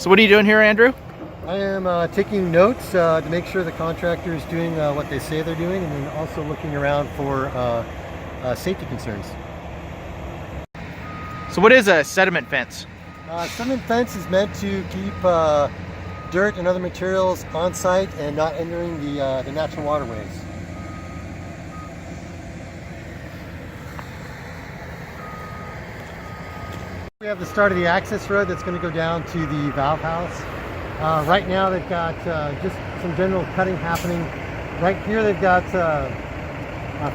So what are you doing here, Andrew? I am taking notes to make sure the contractor is doing what they say they're doing, and then also looking around for safety concerns. So what is a sediment fence? Sediment fence is meant to keep dirt and other materials on site and not entering the natural waterways. We have the start of the access road that's going to go down to the valve house. Right now they've got just some general cutting happening. Right here they've got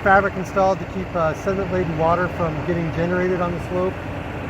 fabric installed to keep sediment-laden water from getting generated on the slope.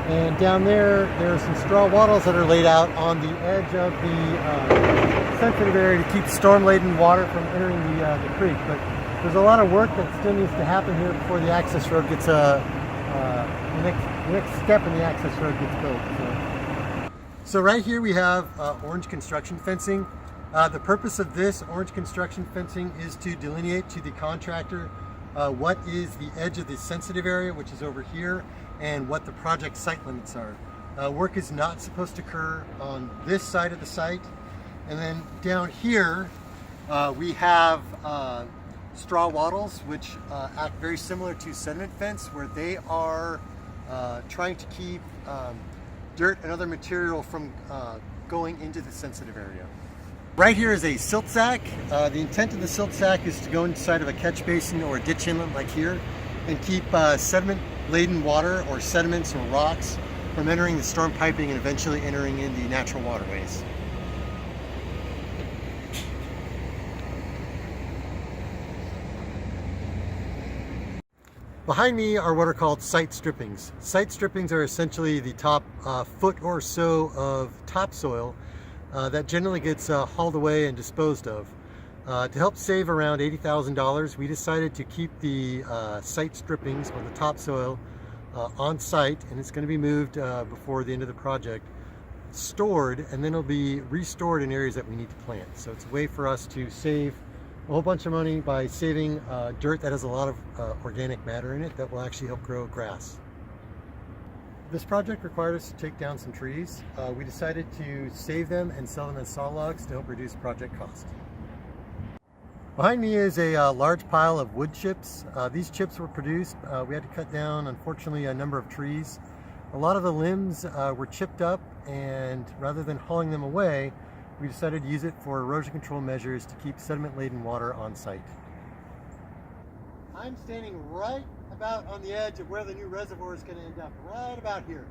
And down there are some straw wattles that are laid out on the edge of the sensitive area to keep storm-laden water from entering the creek. But there's a lot of work that still needs to happen here before the access road gets the next step in the access road gets built. So right here we have orange construction fencing. The purpose of this orange construction fencing is to delineate to the contractor what is the edge of the sensitive area, which is over here, and what the project site limits are. Work is not supposed to occur on this side of the site. And then down here we have straw wattles, which act very similar to sediment fence, where they are trying to keep dirt and other material from going into the sensitive area. Right here is a silt sack. The intent of the silt sack is to go inside of a catch basin or a ditch inlet like here and keep sediment-laden water or sediments or rocks from entering the storm piping and eventually entering in the natural waterways. Behind me are what are called site strippings. Site strippings are essentially the top foot or so of topsoil that generally gets hauled away and disposed of. To help save around $80,000, we decided to keep the site strippings or the topsoil on site, and it's going to be moved before the end of the project, stored, and then it'll be restored in areas that we need to plant. So it's a way for us to save a whole bunch of money by saving dirt that has a lot of organic matter in it that will actually help grow grass. This project required us to take down some trees. We decided to save them and sell them as saw logs to help reduce project cost. Behind me is a large pile of wood chips. These chips were produced. We had to cut down, unfortunately, a number of trees. A lot of the limbs were chipped up, and rather than hauling them away, we decided to use it for erosion control measures to keep sediment-laden water on site. I'm standing right about on the edge of where the new reservoir is going to end up, right about here.